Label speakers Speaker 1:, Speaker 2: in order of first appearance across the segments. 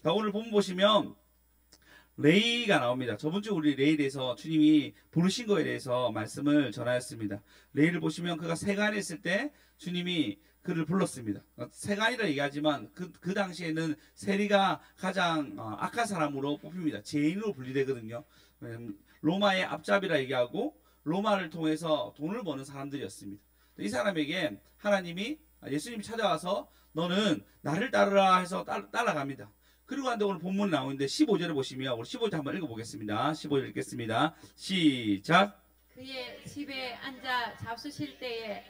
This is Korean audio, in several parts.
Speaker 1: 자, 오늘 본문 보시면 레이가 나옵니다. 저번 주 우리 레이에 대해서 주님이 부르신 거에 대해서 말씀을 전하였습니다. 레이를 보시면 그가 세간에 있을 때 주님이 그를 불렀습니다. 세간이라 얘기하지만 그 당시에는 세리가 가장 악한 사람으로 뽑힙니다. 죄인으로 분리되거든요. 로마의 앞잡이라 얘기하고 로마를 통해서 돈을 버는 사람들이었습니다. 이 사람에게 하나님이 예수님이 찾아와서 너는 나를 따르라 해서 따라갑니다. 그리고 한데 오늘 본문에 나오는데 15절을 보시면 우리 15절 한번 읽어보겠습니다. 15절 읽겠습니다. 시작.
Speaker 2: 그의 집에 앉아 잡수실 때에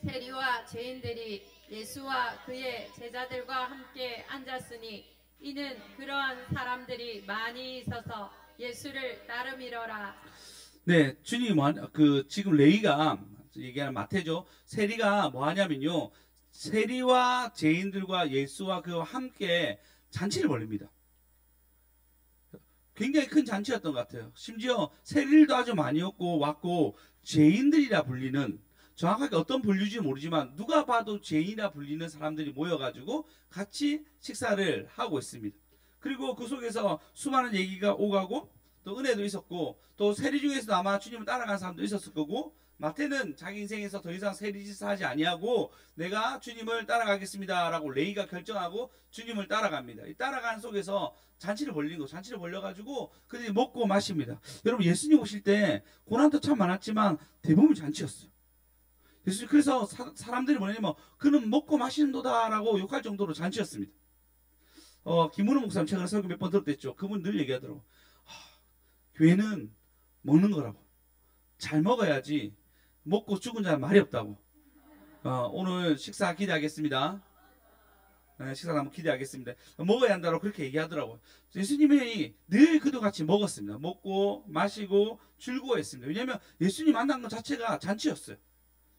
Speaker 2: 세리와 죄인들이 예수와 그의 제자들과 함께 앉았으니 이는 그러한 사람들이 많이 있어서 예수를 따름이러라.
Speaker 1: 네, 주님이 지금 레이가 얘기하는 마태죠. 세리가 뭐 하냐면요, 세리와 죄인들과 예수와 그와 함께 잔치를 벌립니다. 굉장히 큰 잔치였던 것 같아요. 심지어 세리들도 아주 많이 왔고 죄인들이라 불리는, 정확하게 어떤 분류인지 모르지만 누가 봐도 죄인이라 불리는 사람들이 모여가지고 같이 식사를 하고 있습니다. 그리고 그 속에서 수많은 얘기가 오가고 또 은혜도 있었고 또 세리 중에서도 아마 주님을 따라간 사람도 있었을 거고, 마태는 자기 인생에서 더 이상 세리짓을 하지 아니하고 내가 주님을 따라가겠습니다 라고 레이가 결정하고 주님을 따라갑니다. 이 따라가는 속에서 잔치를 벌린 거, 잔치를 벌려가지고 그들이 먹고 마십니다. 여러분, 예수님 오실 때 고난도 참 많았지만 대부분 잔치였어요. 예수님, 그래서 사람들이 뭐냐면 그는 먹고 마시는도다 라고 욕할 정도로 잔치였습니다. 김문호 목사님 최근에 설교 몇 번 들었댔죠. 그분 늘 얘기하더라고. 교회는 먹는 거라고. 잘 먹어야지 먹고 죽은 자는 말이 없다고. 오늘 식사 기대하겠습니다. 네, 식사 한번 기대하겠습니다. 먹어야 한다고 그렇게 얘기하더라고요. 예수님이 늘 그도 같이 먹었습니다. 먹고 마시고 즐거워했습니다. 왜냐하면 예수님 만난 것 자체가 잔치였어요.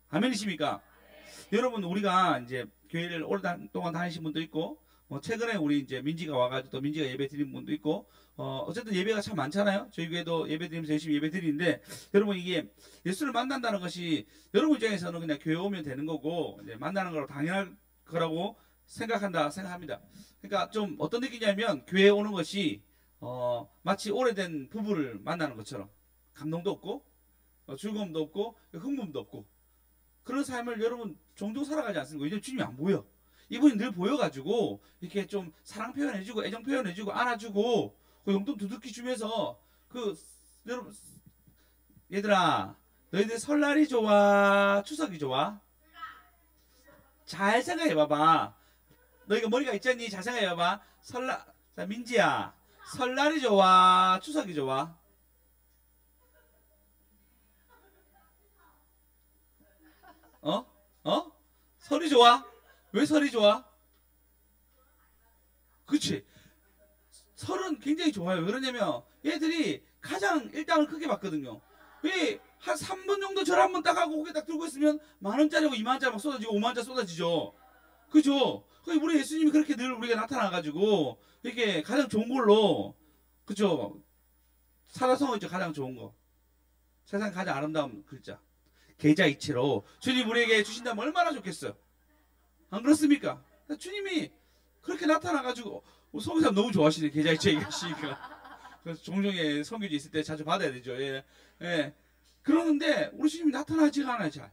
Speaker 1: 아멘이십니까? 여러분, 우리가 이제 교회를 오랫동안 다니신 분도 있고, 최근에 우리 이제 민지가 와가지고 또 민지가 예배 드린 분도 있고, 어쨌든 예배가 참 많잖아요. 저희 교회도 예배 드리면서 열심히 예배 드리는데, 여러분, 이게 예수를 만난다는 것이 여러분 입장에서는 그냥 교회 오면 되는 거고, 이제 만나는 거라고 당연할 거라고 생각합니다. 그러니까 좀 어떤 느낌이냐면, 교회에 오는 것이 마치 오래된 부부를 만나는 것처럼 감동도 없고 즐거움도 없고 흥분도 없고 그런 삶을 여러분 종종 살아가지 않습니까? 왜냐면 주님이 안 보여. 이분이 늘 보여가지고 이렇게 좀 사랑 표현해주고 애정 표현해주고 안아주고 그 용돈 두둑히 주면서 여러분, 얘들아, 너희들 설날이 좋아 추석이 좋아? 잘 생각해봐봐. 너희가 머리가 있잖니? 잘 생각해봐봐. 자, 민지야, 설날이 좋아 추석이 좋아? 설이 좋아? 왜 설이 좋아? 그치? 설은 굉장히 좋아요. 왜 그러냐면 얘들이 가장 일당을 크게 받거든요. 왜 한 3분 정도 절 한번 딱 하고 고개 딱 들고 있으면 만원짜리고 2만원짜리 막 쏟아지고 5만원짜리 쏟아지죠. 그죠? 우리 예수님이 그렇게 늘 우리가 나타나가지고 이렇게 가장 좋은 걸로, 그죠? 사자성어죠. 가장 좋은 거. 세상 가장 아름다운 글자. 계좌이체로 주님 우리에게 주신다면 얼마나 좋겠어요. 안 그렇습니까? 주님이 그렇게 나타나가지고 성교사님 너무 좋아하시네. 계좌이체 얘기하시니까. 그래서 종종 성교지 있을 때 자주 받아야 되죠. 예. 그러는데 우리 주님이 나타나지가 않아요. 잘.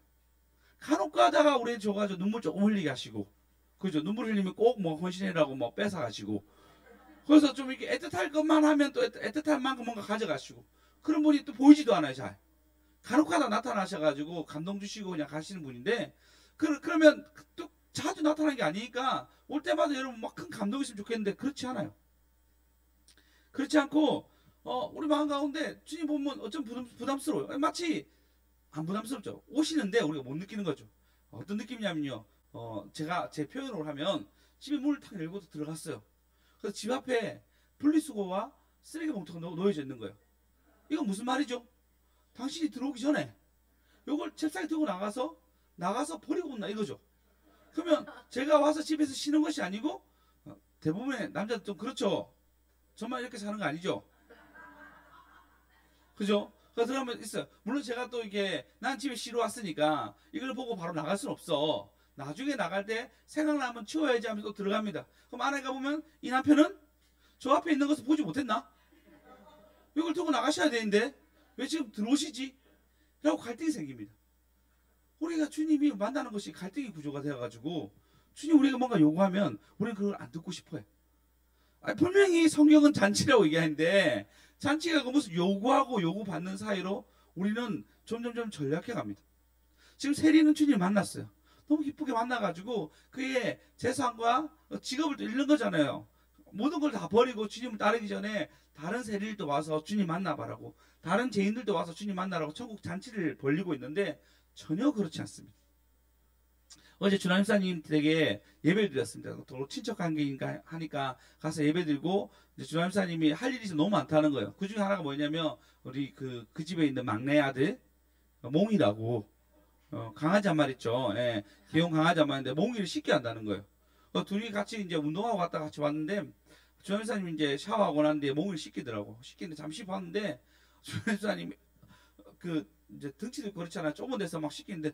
Speaker 1: 간혹 가다가 우리 줘가지고 눈물 조금 흘리게 하시고, 그죠? 눈물 흘리면 꼭 뭐 헌신이라고 뭐 뺏어가시고, 그래서 좀 이렇게 애틋할 것만 하면 또 애틋할 만큼 뭔가 가져가시고, 그런 분이 또 보이지도 않아요. 잘. 간혹 가다 나타나셔가지고 감동 주시고 그냥 가시는 분인데, 그러면 또 자주 나타나는 게 아니니까 올 때마다 여러분 막 큰 감동이 있으면 좋겠는데 그렇지 않아요. 그렇지 않고 우리 마음 가운데 주님 보면 어쩜 부담스러워요. 마치 안 부담스럽죠. 오시는데 우리가 못 느끼는 거죠. 어떤 느낌이냐면요, 제가 제 표현으로 하면 집에 문을 탁 열고 들어갔어요. 그래서 집 앞에 분리수거와 쓰레기 봉투가 놓여져 있는 거예요. 이건 무슨 말이죠? 당신이 들어오기 전에 요걸 잽싸게 들고 나가서 버리고 온다 이거죠. 그러면 제가 와서 집에서 쉬는 것이 아니고, 대부분의 남자들 좀 그렇죠. 저만 이렇게 사는 거 아니죠. 그죠? 그래서 들어가면 있어요. 물론 제가 또 이게 난 집에 쉬러 왔으니까 이걸 보고 바로 나갈 수는 없어. 나중에 나갈 때 생각나면 치워야지 하면서 또 들어갑니다. 그럼 아내가 보면 이 남편은 저 앞에 있는 것을 보지 못했나? 이걸 두고 나가셔야 되는데 왜 지금 들어오시지? 라고 갈등이 생깁니다. 우리가 주님이 만나는 것이 갈등의 구조가 되어가지고 주님 우리가 뭔가 요구하면 우리는 그걸 안 듣고 싶어요. 아니, 분명히 성경은 잔치라고 얘기하는데 잔치가 그 무슨 요구하고 요구받는 사이로 우리는 점점점 전략해 갑니다. 지금 세리는 주님 만났어요. 너무 기쁘게 만나가지고 그의 재산과 직업을 또 잃는 거잖아요. 모든 걸 다 버리고 주님을 따르기 전에 다른 세리들도 와서 주님 만나봐라고, 다른 죄인들도 와서 주님 만나라고 천국 잔치를 벌리고 있는데 전혀 그렇지 않습니다. 어제 주남사님 댁에 예배를 드렸습니다. 또 친척 관계인가 하니까 가서 예배 드리고 주남사님이 할 일이 너무 많다는 거예요. 그 중에 하나가 뭐냐면 우리 그 집에 있는 막내 아들 몽이라고 강아지 한 마리 있죠. 예, 귀여운 강아지 한 마리인데 몽이를 씻게 한다는 거예요. 둘이 같이 이제 운동하고 갔다 같이 왔는데 주남사님이 이제 샤워하고 난 뒤에 몽이를 씻기더라고. 씻기는데 잠시 봤는데 주남사님이 그 이제 등치도 그렇잖아요. 좁은 데서 막 씻기는데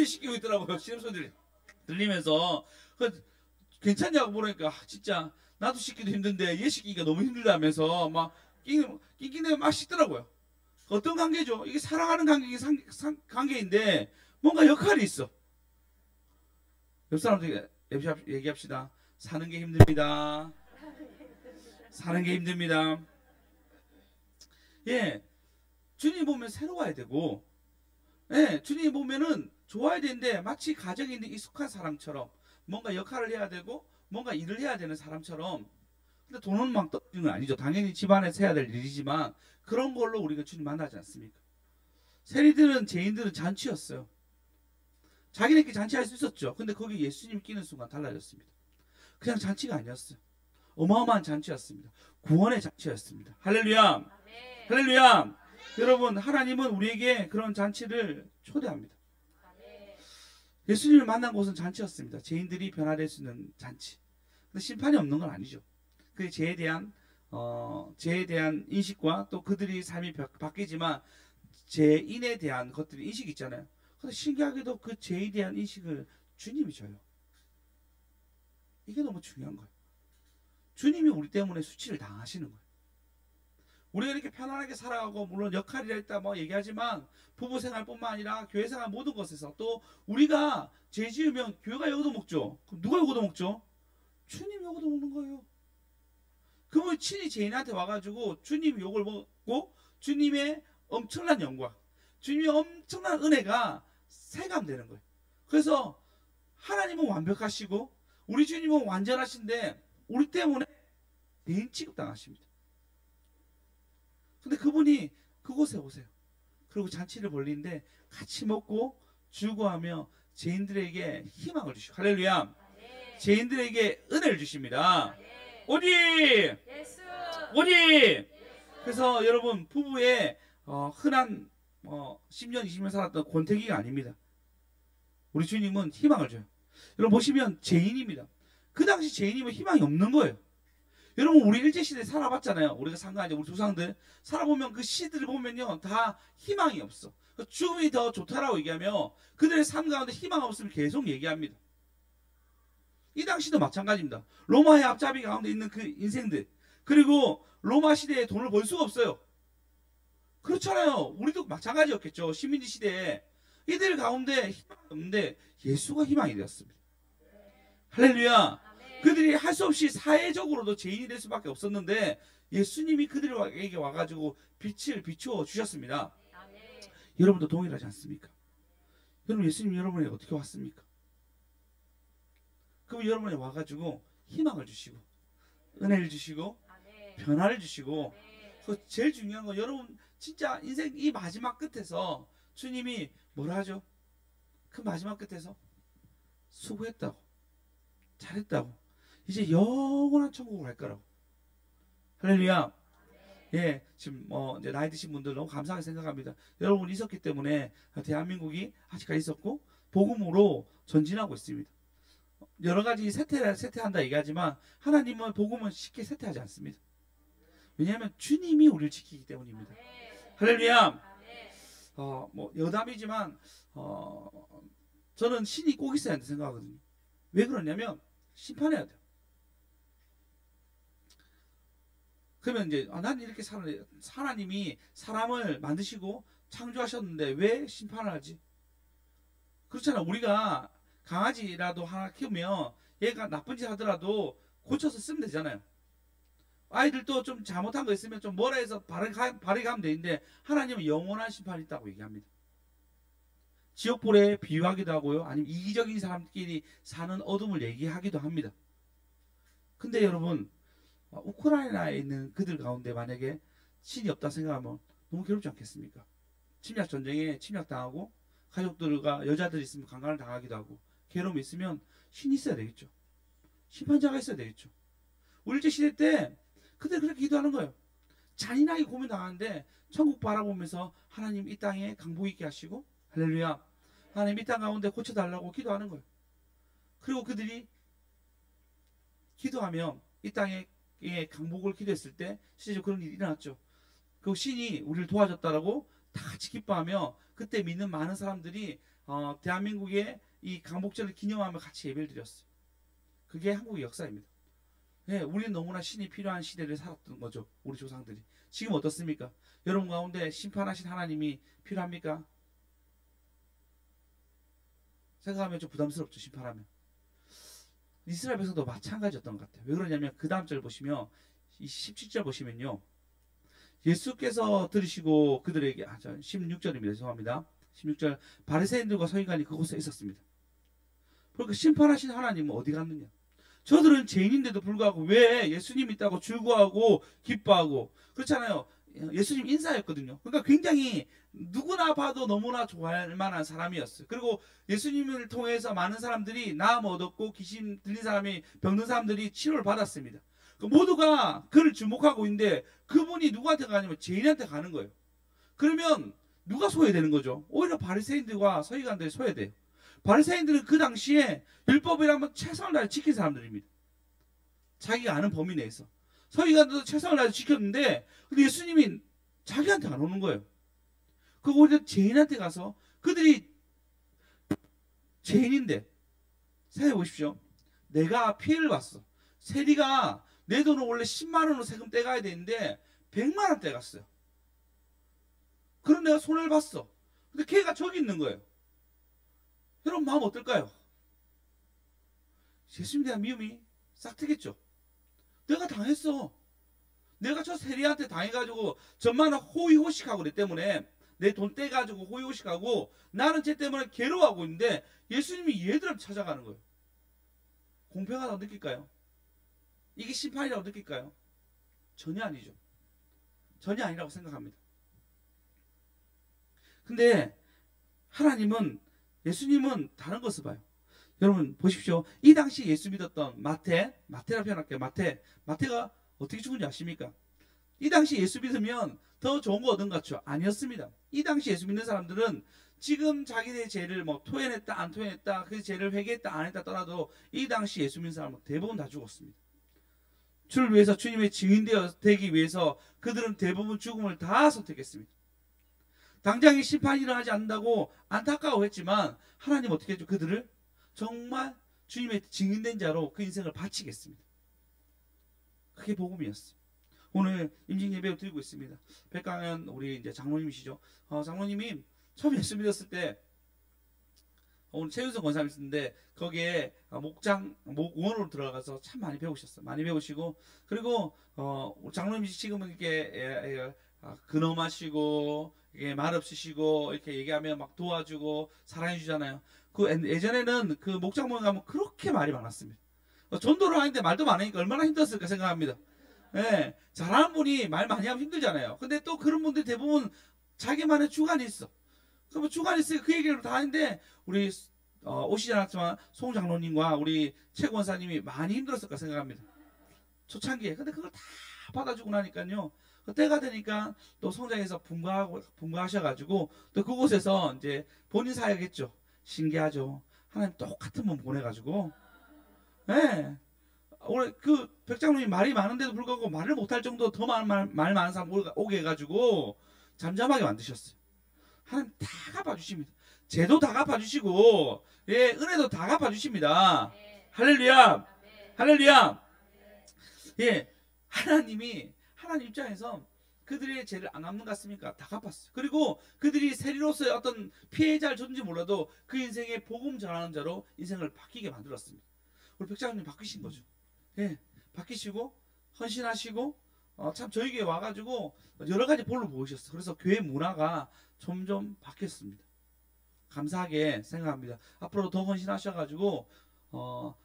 Speaker 1: 씻기고 있더라고요. 신음소리들이 들리면서 괜찮냐고 물으니까 진짜 나도 씻기도 힘든데 얘 씻기기가 너무 힘들다면서 막 낑낑대며 막 씻더라고요. 어떤 관계죠? 이게 사랑하는 관계인데 뭔가 역할이 있어. 옆 사람들 얘기합시다. 사는 게 힘듭니다. 사는 게 힘듭니다. 예, 주님 보면 새로워야 되고, 예, 주님 보면은 좋아야 되는데 마치 가정에 있는 익숙한 사람처럼 뭔가 역할을 해야 되고 뭔가 일을 해야 되는 사람처럼. 근데 돈은 막 떨어지는 건 아니죠. 당연히 집안에서 해야 될 일이지만 그런 걸로 우리가 주님 만나지 않습니까? 세리들은 죄인들은 잔치였어요. 자기네끼리 잔치할 수 있었죠. 근데 거기 예수님 끼는 순간 달라졌습니다. 그냥 잔치가 아니었어요. 어마어마한 잔치였습니다. 구원의 잔치였습니다. 할렐루야. 할렐루야. 여러분, 하나님은 우리에게 그런 잔치를 초대합니다. 예수님을 만난 곳은 잔치였습니다. 죄인들이 변화될 수 있는 잔치. 근데 심판이 없는 건 아니죠. 그 죄에 대한 인식과 또 그들의 삶이 바뀌지만 죄인에 대한 것들이 인식이 있잖아요. 근데 신기하게도 그 죄에 대한 인식을 주님이 줘요. 이게 너무 중요한 거예요. 주님이 우리 때문에 수치를 당하시는 거예요. 우리가 이렇게 편안하게 살아가고 물론 역할이라 했다 뭐 얘기하지만 부부 생활뿐만 아니라 교회 생활 모든 것에서 또 우리가 죄 지으면 교회가 욕도 먹죠. 그럼 누가 욕도 먹죠? 주님이 욕도 먹는 거예요. 그러면 친히 죄인한테 와가지고 주님이 욕을 먹고 주님의 엄청난 영광, 주님의 엄청난 은혜가 세감되는 거예요. 그래서 하나님은 완벽하시고 우리 주님은 완전하신데 우리 때문에 대인 취급당하십니다. 근데 그분이 그곳에 오세요. 그리고 잔치를 벌리는데 같이 먹고 즐거워하며 죄인들에게 희망을 주시고, 할렐루야. 죄인들에게 은혜를 주십니다. 오직
Speaker 2: 예수.
Speaker 1: 오직. 그래서 여러분 부부의 흔한 10년 20년 살았던 권태기가 아닙니다. 우리 주님은 희망을 줘요. 여러분 보시면 죄인입니다. 그 당시 죄인이면 희망이 없는 거예요. 여러분 우리 일제시대에 살아봤잖아요. 우리가 상관하지 우리 조상들 살아보면 그 시들을 보면요 다 희망이 없어. 죽음이 더 좋다라고 얘기하며 그들의 삶 가운데 희망 없음을 계속 얘기합니다. 이 당시도 마찬가지입니다. 로마의 앞잡이 가운데 있는 그 인생들, 그리고 로마 시대에 돈을 벌 수가 없어요. 그렇잖아요. 우리도 마찬가지였겠죠. 식민지 시대에 이들 가운데 희망이 없는데 예수가 희망이 되었습니다. 할렐루야. 그들이 할 수 없이 사회적으로도 죄인이 될 수밖에 없었는데 예수님이 그들에게 와가지고 빛을 비추어 주셨습니다. 여러분도 동일하지 않습니까? 여러분 예수님 여러분에게 어떻게 왔습니까? 그럼 여러분이 와가지고 희망을 주시고 은혜를 주시고 변화를 주시고 그 제일 중요한 건 여러분 진짜 인생 이 마지막 끝에서 주님이 뭐라 하죠? 그 마지막 끝에서 수고했다고 잘했다고 이제 영원한 천국을 갈 거라고. 할렐루야. 예, 지금 이제 나이 드신 분들 너무 감사하게 생각합니다. 여러분이 있었기 때문에 대한민국이 아직까지 있었고 복음으로 전진하고 있습니다. 여러 가지 세태한다 얘기하지만 하나님은 복음은 쉽게 세태하지 않습니다. 왜냐하면 주님이 우리를 지키기 때문입니다. 할렐루야. 뭐 여담이지만 저는 신이 꼭 있어야 한다고 생각하거든요. 왜 그러냐면 심판해야 돼요. 그러면 이제 나는 이렇게 하나님이 사람을 만드시고 창조하셨는데 왜 심판을 하지? 그렇잖아. 우리가 강아지라도 하나 키우면 얘가 나쁜 짓 하더라도 고쳐서 쓰면 되잖아요. 아이들도 좀 잘못한 거 있으면 좀 뭐라 해서 바르게 하면 되는데 하나님은 영원한 심판이 있다고 얘기합니다. 지옥불에 비유하기도 하고요. 아니면 이기적인 사람끼리 사는 어둠을 얘기하기도 합니다. 근데 여러분, 우크라이나에 있는 그들 가운데 만약에 신이 없다 생각하면 너무 괴롭지 않겠습니까? 침략 전쟁에 침략당하고 가족들과 여자들이 있으면 강간을 당하기도 하고 괴로움이 있으면 신이 있어야 되겠죠. 심판자가 있어야 되겠죠. 일제시대 때 그들 그렇게 기도하는 거예요. 잔인하게 고민당하는데 천국 바라보면서 하나님 이 땅에 강복 있게 하시고 할렐루야 하나님 이 땅 가운데 고쳐달라고 기도하는 거예요. 그리고 그들이 기도하며 이 땅에 강복을 기도했을 때 실제로 그런 일이 일어났죠. 그 신이 우리를 도와줬다라고 다 같이 기뻐하며 그때 믿는 많은 사람들이 대한민국의 이 강복절을 기념하며 같이 예배를 드렸어요. 그게 한국의 역사입니다. 네, 우리는 너무나 신이 필요한 시대를 살았던 거죠. 우리 조상들이. 지금 어떻습니까? 여러분 가운데 심판하신 하나님이 필요합니까? 생각하면 좀 부담스럽죠. 심판하면. 이스라엘 백성도 마찬가지였던 것 같아요. 왜 그러냐면 그 다음 절 보시면 이 17절 보시면요. 예수께서 들으시고 그들에게 16절입니다. 죄송합니다. 16절 바리새인들과 서기관이 그곳에 있었습니다. 그러니까 심판하신 하나님은 어디 갔느냐? 저들은 죄인인데도 불구하고 왜 예수님 있다고 즐거워하고 기뻐하고 그렇잖아요. 예수님 인사였거든요. 그러니까 굉장히 누구나 봐도 너무나 좋아할 만한 사람이었어요. 그리고 예수님을 통해서 많은 사람들이 나음 얻었고 귀신 들린 사람이 병든 사람들이 치료를 받았습니다. 모두가 그를 주목하고 있는데 그분이 누구한테 가냐면 죄인한테 가는 거예요. 그러면 누가 소외되는 거죠? 오히려 바리새인들과 서기관들이 소외돼요. 바리새인들은 그 당시에 율법이라면 최선을 다해 지킨 사람들입니다. 자기가 아는 범위 내에서. 서기관들도 최선을 다해 지켰는데 근데 예수님이 자기한테 안 오는 거예요. 그 오히려 죄인한테 가서 그들이 죄인인데 생각해 보십시오. 내가 피해를 봤어. 세리가 내 돈을 원래 10만 원으로 세금 떼가야 되는데 100만 원 떼갔어요. 그럼 내가 손해를 봤어. 근데 걔가 저기 있는 거예요. 여러분 마음 어떨까요? 예수님에 대한 미움이 싹 트겠죠. 내가 당했어. 내가 저 세리한테 당해가지고 전만 호의호식하고 그랬기 때문에 내 돈 떼가지고 호의호식하고 나는 쟤 때문에 괴로워하고 있는데 예수님이 얘들한테 찾아가는 거예요. 공평하다고 느낄까요? 이게 심판이라고 느낄까요? 전혀 아니죠. 전혀 아니라고 생각합니다. 근데 하나님은 예수님은 다른 것을 봐요. 여러분 보십시오. 이 당시 예수 믿었던 마태라 표현할게요. 마태가 어떻게 죽은지 아십니까? 이 당시 예수 믿으면 더 좋은 거 얻은 것 같죠? 아니었습니다. 이 당시 예수 믿는 사람들은 지금 자기네 죄를 뭐 토해냈다 안 토해냈다 그 죄를 회개했다 안 했다 떠나도 이 당시 예수 믿는 사람은 대부분 다 죽었습니다. 주를 위해서 주님의 증인 되기 위해서 그들은 대부분 죽음을 다 선택했습니다. 당장의 심판이 일어나지 않는다고 안타까워했지만 하나님 어떻게 했죠? 그들을 정말 주님의 증인된 자로 그 인생을 바치겠습니다. 그게 복음이었어요. 오늘 임직 예배를 드리고 있습니다. 백강현 우리 이제 장로님이시죠. 장로님이 처음 예수 믿었을 때 오늘 최윤석 권사님 있었는데 거기에 목원으로 들어가서 참 많이 배우셨어요. 많이 배우시고 그리고 장로님이 지금은 이렇게 근엄하시고 말 없으시고 이렇게 얘기하면 막 도와주고 사랑해 주잖아요. 그 예전에는 그 목장 모임 가면 그렇게 말이 많았습니다. 전도를 하는데 말도 많으니까 얼마나 힘들었을까 생각합니다. 예, 잘하는 분이 말 많이 하면 힘들잖아요. 근데 또 그런 분들이 대부분 자기만의 주관이 있어. 그럼 주관이 있으니까 그 얘기를 다 하는데 우리 오시지 않았지만 송 장로님과 우리 최 권사님이 많이 힘들었을까 생각합니다. 초창기에. 근데 그걸 다 받아주고 나니까요. 때가 되니까 또 성장해서 분가하셔가지고 또 그곳에서 이제 본인 사역했죠. 신기하죠. 하나님 똑같은 분 보내가지고, 네. 오늘 그 백장로님 말이 많은데도 불구하고 말을 못할 정도 더 말 많은 사람 오게 해가지고 잠잠하게 만드셨어요. 하나님 다 갚아주십니다. 죄도 다 갚아주시고, 예, 은혜도 다 갚아주십니다. 할렐루야, 할렐루야. 예, 하나님이 하나님 입장에서 그들의 죄를 안 갚는 것 같습니까? 다 갚았어요. 그리고 그들이 세리로서의 어떤 피해자를 줬는지 몰라도 그 인생의 복음 전하는 자로 인생을 바뀌게 만들었습니다. 우리 백장님 바뀌신 거죠. 예, 바뀌시고 헌신하시고 참 저희 교회 와가지고 여러 가지 볼로 보이셨어요. 그래서 교회 문화가 점점 바뀌었습니다. 감사하게 생각합니다. 앞으로 더 헌신하셔가지고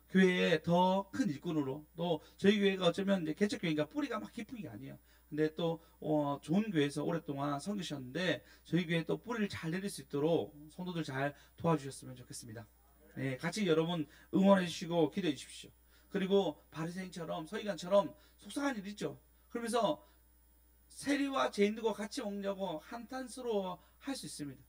Speaker 1: 교회에 더 큰 일꾼으로, 또 저희 교회가 어쩌면 이제 개척교회니까 뿌리가 막 깊은 게 아니에요. 근데 또 좋은 교회에서 오랫동안 섬기셨는데 저희 교회 또 뿌리를 잘 내릴 수 있도록 성도들 잘 도와주셨으면 좋겠습니다. 네, 같이 여러분 응원해 주시고 기도해 주십시오. 그리고 바리새인처럼 서기관처럼 속상한 일 있죠. 그러면서 세리와 죄인들과 같이 먹냐고 한탄스러워 할 수 있습니다.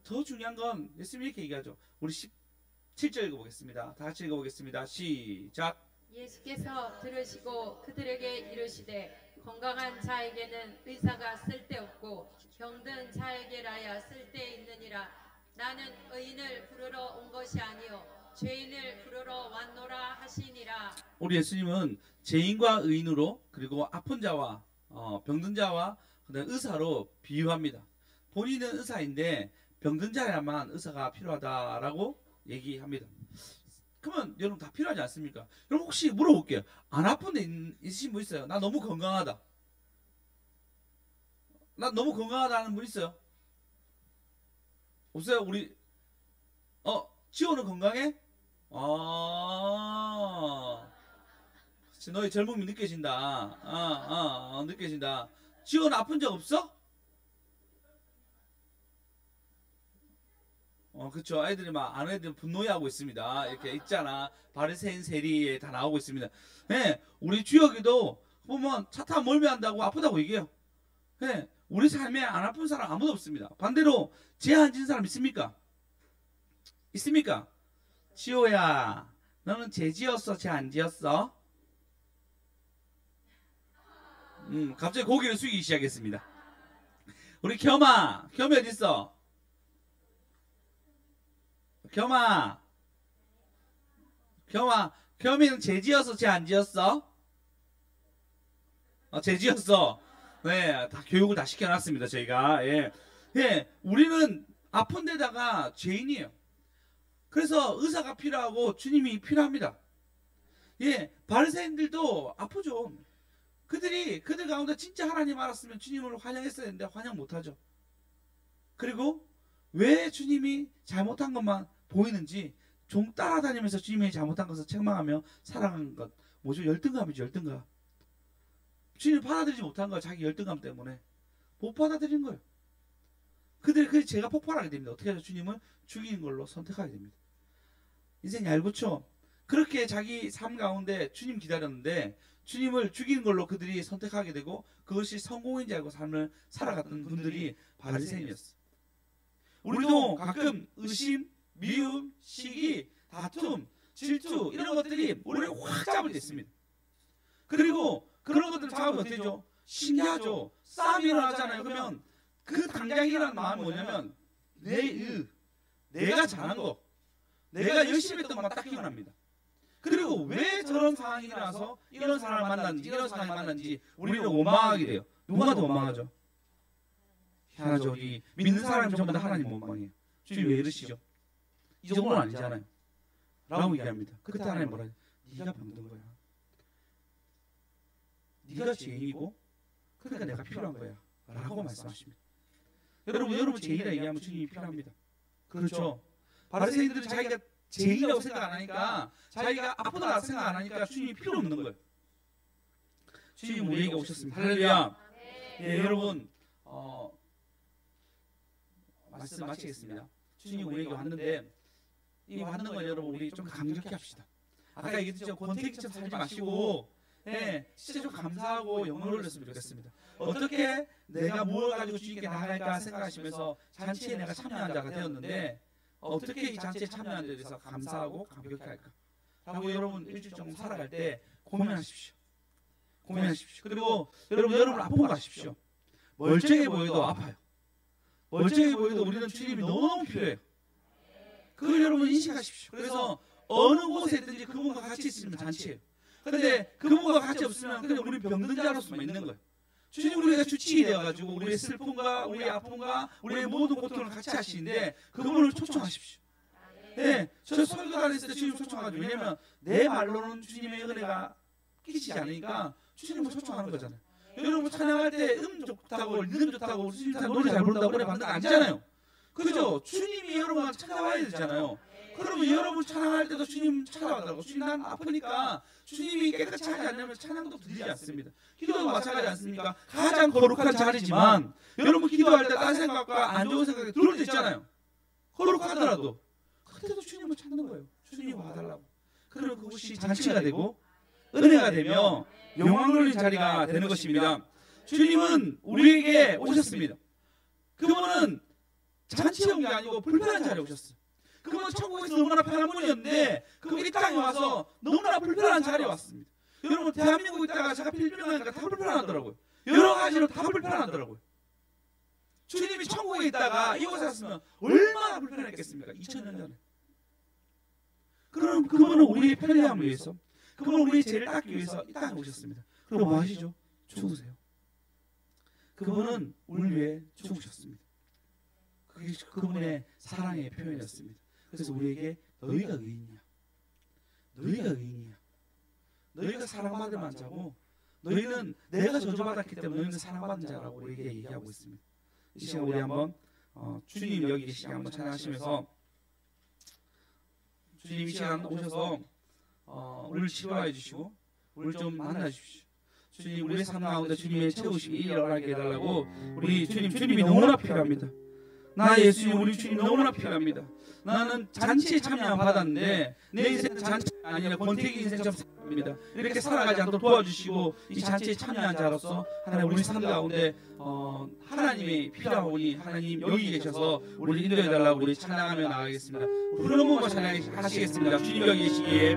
Speaker 1: 더 중요한 건 예수님이 이렇게 얘기하죠. 우리 17절 읽어보겠습니다. 다 같이 읽어보겠습니다. 시작.
Speaker 2: 예수께서 들으시고 그들에게 이르시되 건강한 자에게는 의사가 쓸데없고 병든 자에게라야 쓸데있느니라. 나는 의인을 부르러 온 것이 아니요 죄인을 부르러 왔노라 하시니라.
Speaker 1: 우리 예수님은 죄인과 의인으로, 그리고 아픈 자와 병든 자와 그다음 의사로 비유합니다. 본인은 의사인데 병든 자야만 의사가 필요하다라고 얘기합니다. 그러면 여러분 다 필요하지 않습니까? 여러분 혹시 물어볼게요. 안 아픈 데 있으신 분 있어요? 나 너무 건강하다. 나 너무 건강하다는 분 있어요? 없어요? 우리 지호는 건강해? 너의 젊음이 느껴진다. 느껴진다. 지호는 아픈 적 없어? 그쵸. 아이들이 막, 아는 애들 분노해하고 있습니다. 이렇게 있잖아. 바리새인 세리에 다 나오고 있습니다. 네, 우리 주혁이도 보면 차 타면 멀미한다고 아프다고 얘기해요. 네, 우리 삶에 안 아픈 사람 아무도 없습니다. 반대로, 죄 안 지은 사람 있습니까? 있습니까? 지호야, 너는 죄 지었어? 죄 안 지었어? 갑자기 고개를 숙이기 시작했습니다. 우리 겸아 어딨어? 겸이는 죄 지었어? 죄 안 지었어? 죄 지었어. 네, 다 교육을 다 시켜놨습니다, 저희가. 예. 예, 우리는 아픈 데다가 죄인이에요. 그래서 의사가 필요하고 주님이 필요합니다. 예, 바리새인들도 아프죠. 그들 가운데 진짜 하나님 알았으면 주님을 환영했어야 했는데 환영 못하죠. 그리고 왜 주님이 잘못한 것만 보이는지 종 따라다니면서 주님이 잘못한 것을 책망하며 살아가는 것, 뭐죠? 열등감이죠. 열등감. 주님을 받아들이지 못한 거예요. 자기 열등감 때문에 못 받아들인 거예요. 그래서 제가 폭발하게 됩니다. 어떻게 해서 주님을 죽이는 걸로 선택하게 됩니다. 인생 얄궂죠. 그렇게 자기 삶 가운데 주님 기다렸는데 주님을 죽이는 걸로 그들이 선택하게 되고 그것이 성공인 줄 알고 삶을 살아갔던 분들이 바리새인이었어요. 우리도 가끔 의심, 미움, 시기, 다툼, 질투 이런 것들이 우리를 확 잡을 때 있습니다. 그리고 그런 것들을 잡으면 어떻게 되죠? 신기하죠. 싸움이 일어나잖아요. 그러면 그 당장 일어나는 마음이 뭐냐면 내가 잘한 거, 내가 열심히 했던 것만 딱 기억납니다. 그리고 왜 저런 상황이 일어나서 이런 사람을 만났는지, 이런 상황을 만났는지 우리는 원망하게 돼요. 누가 더 원망하죠? 희한하죠. 우리 믿는 사람이 전부 다 하나님 원망해요. 주님 왜 이러시죠? 이 정도는 아니잖아요. 라고 얘기합니다. 그때 하나님 뭐라 해요? 네가 병든 거야. 네가 죄인이고 그러니까 내가 필요한 거야. 라고 말씀하십니다. 여러분 죄인이라 얘기하면 주님이 필요합니다. 그렇죠. 바리새인들은 자기가 죄인이라고 생각 안 하니까, 자기가 아프다고 생각 안 하니까 주님이 필요 없는 거예요. 주님 우리에게 오셨습니다. 할렐루야. 예, 여러분 말씀 마치겠습니다. 주님 우리에게 왔는데 이 왔는 건 여러분 우리 좀 감격해 합시다. 아까 얘기했죠. 권태기처럼 살지 마시고 진짜 좀 감사하고 영광을 올렸으면 좋겠습니다. 어떻게 내가 뭘 가지고 주님께 나아갈까 생각하시면서 잔치에 내가 참여한 자가 되었는데 어떻게 이 잔치에 참여한 데 대해서 감사하고 감격해 할까? 라고 여러분 일주일 정도 살아갈 때 고민하십시오. 그리고 여러분 아프고 가십시오. 멀쩡해 보여도 아파요. 멀쩡해 보여도 우리는 주님이 너무 필요해요. 그걸 여러분 인식하십시오. 그래서 어느 곳에 있든지 그분과 같이 있으면 잔치예요. 근데 그분과 같이 없으면 그냥 우리 병든 자로서만 있는 거예요. 주님 우리가 주치이 되어가지고 우리의 슬픔과 우리의 아픔과 우리의 모든 고통을 같이 하시는데 그분을 초청하십시오. 네, 저 설교 다녔을 때 주님 초청하죠. 왜냐면 내 말로는 주님의 은혜가 끼치지 않으니까 주님을 초청하는 거잖아요. 여러분 찬양할 때 좋다고 리듬 좋다고 주님 노래 잘 부른다고 노래 받는 거 아니잖아요. 그죠? 주님이 여러분 찾아와야 되잖아요. 그러면 여러분 찬양할 때도 주님 찾아와달라고. 주님 난 아프니까 주님이 깨끗이 하지 않으면 찬양도 드리지 않습니다. 기도도 마찬가지 않습니까? 가장 거룩한 자리지만 여러분 기도할 때 딴 생각과 안 좋은 생각이 들어올 때 있잖아요. 거룩하더라도 그때도 주님을 찾는 거예요. 주님 와달라고. 그러면 그것이 잔치가 되고 은혜가 되며 영광 돌린 자리가 되는 것입니다. 주님은 우리에게 오셨습니다. 그분은 잔치에 온 게 아니고 불편한 자리에 오셨어요. 그분은 천국에서 너무나 편한 분이었는데 그분이 이 땅에 와서 너무나 불편한 자리에 왔습니다. 여러분 대한민국에 있다가 제가 필리핀 가니까 다 불편하더라고요. 여러 가지로 다 불편하더라고요. 주님이 천국에 있다가 이곳에 왔으면 얼마나 불편했겠습니까? 2000년 전에. 그럼 그분은 우리의 편리함을 위해서, 그분은 우리의 죄를 닦기 위해서 이 땅에 오셨습니다. 그럼 뭐 하시죠? 죽으세요. 그분은 우리 위해 죽으셨습니다. 그게 그분의 사랑의 표현이었습니다. 그래서 우리에게 너희가 의인이야. 너희가 의인이야. 너희가 사랑받을 자고 너희는 내가 저주받았기 때문에 너희는 사랑받는 자라고 우리에게 얘기하고 있습니다. 이 시간 우리 한번 주님 여기 계시게 한번 찬양하시면서 주님 이 시간 오셔서 우리를 치료해 주시고 우리를 좀 만나 주십시오. 주님 우리의 삶 가운데 주님의 채우심이 일어나게 해달라고 우리 주님이 너무나 필요합니다. 나 예수님 우리 주님 너무나 필요합니다. 나는 잔치에 참여 받았는데 내 인생 잔치가 아니라 권태기 인생처럼 살아갑니다. 이렇게 살아가지 않도록 도와주시고 이 잔치에 참여한 자로서 하나님 우리 삶 가운데 하나님이 필요하오니 하나님 여기 계셔서 우리를 인도해달라고 우리 찬양하며 나가겠습니다. 부르는 몸과 찬양하시겠습니다. 주님 여기 계시기에